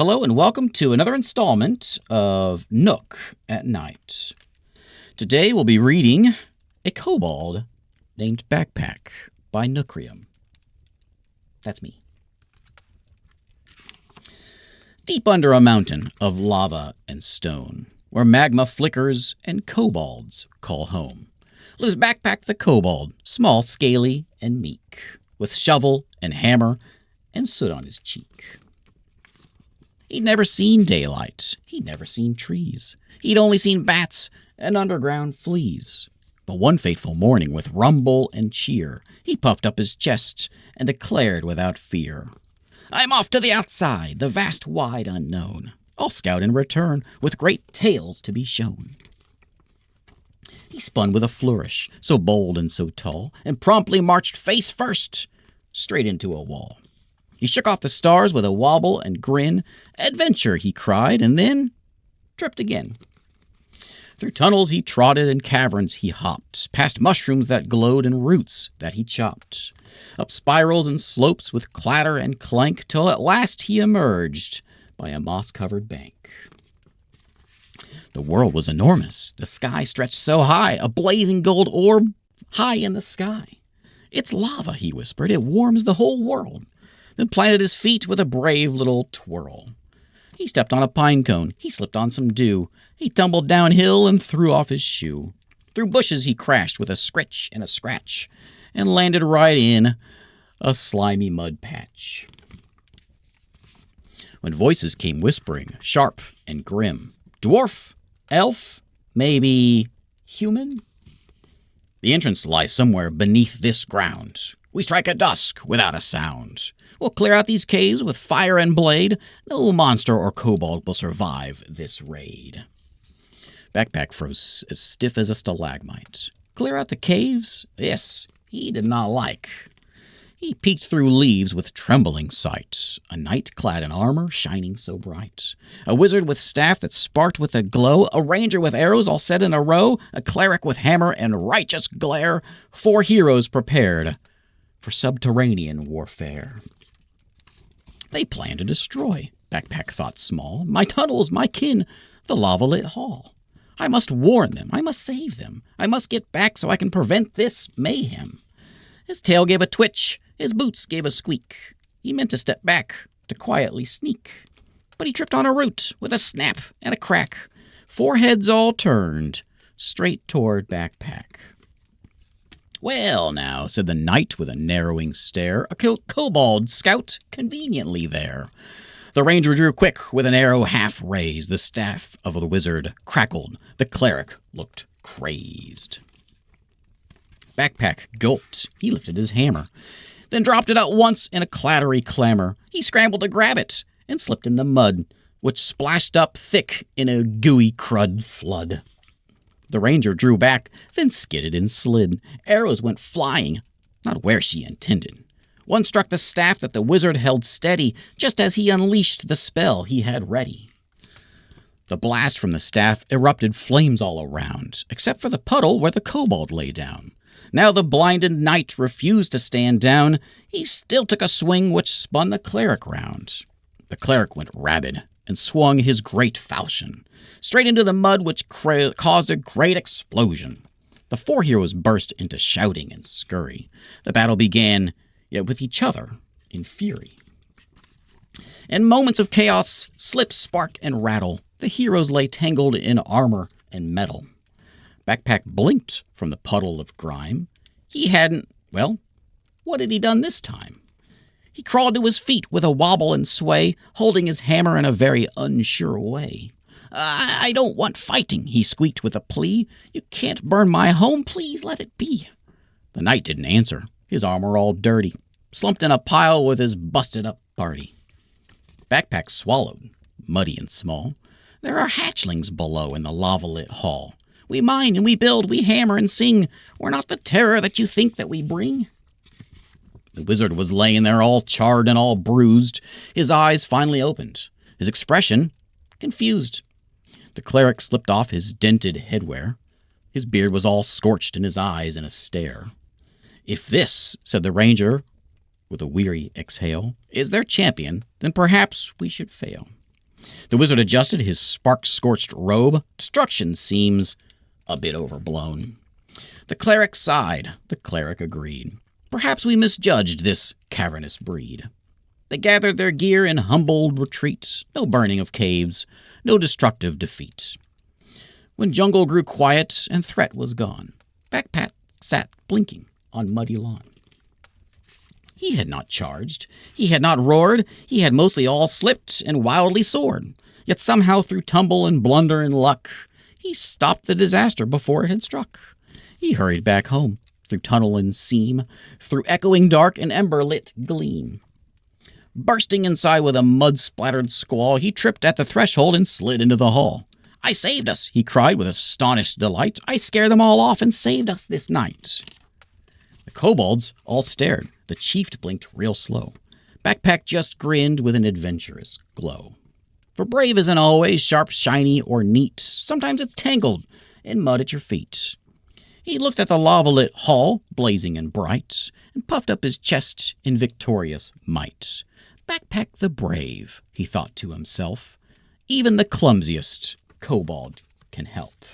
Hello and welcome to another installment of Nook at Night. Today we'll be reading A Kobold Named Backpack by Nookrium. That's me. Deep under a mountain of lava and stone, where magma flickers and kobolds call home, lives Backpack the Kobold, small, scaly, and meek, with shovel and hammer and soot on his cheek. He'd never seen daylight. He'd never seen trees. He'd only seen bats and underground fleas. But one fateful morning, with rumble and cheer, he puffed up his chest and declared without fear, "I'm off to the outside, the vast wide unknown. I'll scout and return, with great tales to be shown." He spun with a flourish, so bold and so tall, and promptly marched face first, straight into a wall. He shook off the stars with a wobble and grin. "Adventure," he cried, and then tripped again. Through tunnels he trotted and caverns he hopped, past mushrooms that glowed and roots that he chopped, up spirals and slopes with clatter and clank, till at last he emerged by a moss-covered bank. The world was enormous. The sky stretched so high, a blazing gold orb high in the sky. "It's lava," he whispered. "It warms the whole world." Then planted his feet with a brave little twirl. He stepped on a pine cone, he slipped on some dew, he tumbled downhill and threw off his shoe. Through bushes he crashed with a scritch and a scratch, and landed right in a slimy mud patch. When voices came whispering, sharp and grim, "Dwarf? Elf? Maybe human?" "The entrance lies somewhere beneath this ground. We strike at dusk without a sound. We'll clear out these caves with fire and blade. No monster or kobold will survive this raid." Backpack froze as stiff as a stalagmite. Clear out the caves? This he did not like. He peeked through leaves with trembling sight. A knight clad in armor shining so bright. A wizard with staff that sparked with a glow. A ranger with arrows all set in a row. A cleric with hammer and righteous glare. 4 heroes prepared for subterranean warfare. They plan to destroy, Backpack thought small, my tunnels, my kin, the lava-lit hall. I must warn them, I must save them, I must get back so I can prevent this mayhem. His tail gave a twitch, his boots gave a squeak. He meant to step back, to quietly sneak. But he tripped on a root with a snap and a crack. 4 heads all turned, straight toward Backpack. "Well, now," said the knight with a narrowing stare, "a kobold scout conveniently there." The ranger drew quick with an arrow half raised. The staff of the wizard crackled. The cleric looked crazed. Backpack gulped. He lifted his hammer, then dropped it at once in a clattery clamor. He scrambled to grab it and slipped in the mud, which splashed up thick in a gooey crud flood. The ranger drew back, then skidded and slid. Arrows went flying, not where she intended. One struck the staff that the wizard held steady, just as he unleashed the spell he had ready. The blast from the staff erupted flames all around, except for the puddle where the kobold lay down. Now the blinded knight refused to stand down. He still took a swing which spun the cleric round. The cleric went rabid and swung his great falchion straight into the mud, which caused a great explosion. The 4 heroes burst into shouting and scurry. The battle began, yet with each other in fury. In moments of chaos, slip, spark, and rattle, the heroes lay tangled in armor and metal. Backpack blinked from the puddle of grime. He hadn't, well, what had he done this time? He crawled to his feet with a wobble and sway, holding his hammer in a very unsure way. "I don't want fighting," he squeaked with a plea. "You can't burn my home, please let it be." The knight didn't answer, his armor all dirty, slumped in a pile with his busted-up party. Backpack swallowed, muddy and small. "There are hatchlings below in the lava-lit hall. We mine and we build, we hammer and sing. We're not the terror that you think that we bring." The wizard was laying there all charred and all bruised. His eyes finally opened, his expression confused. The cleric slipped off his dented headwear. His beard was all scorched and his eyes in a stare. "If this," said the ranger with a weary exhale, "is their champion, then perhaps we should fail. The wizard adjusted his spark-scorched robe. Destruction seems a bit overblown. The cleric sighed. The cleric agreed. Perhaps we misjudged this cavernous breed. They gathered their gear in humbled retreat. No burning of caves, no destructive defeat. When jungle grew quiet and threat was gone, Backpack sat blinking on muddy lawn. He had not charged, he had not roared, he had mostly all slipped and wildly soared. Yet somehow through tumble and blunder and luck, he stopped the disaster before it had struck. He hurried back home, through tunnel and seam, through echoing dark and ember-lit gleam. Bursting inside with a mud-splattered squall, he tripped at the threshold and slid into the hall. "I saved us," he cried with astonished delight. "I scared them all off and saved us this night." The kobolds all stared. The chief blinked real slow. Backpack just grinned with an adventurous glow. For brave isn't always sharp, shiny, or neat. Sometimes it's tangled in mud at your feet. He looked at the lava-lit hall, blazing and bright, and puffed up his chest in victorious might. Backpack the brave, he thought to himself. Even the clumsiest kobold can help.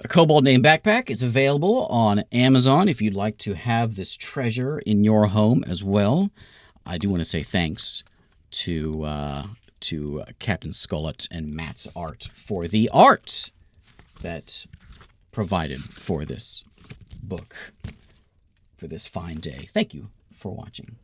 A Kobold Named Backpack is available on Amazon if you'd like to have this treasure in your home as well. I do want to say thanks to CaptainSkolot and Mattz Art for the art that provided for this book for this fine day. Thank you for watching.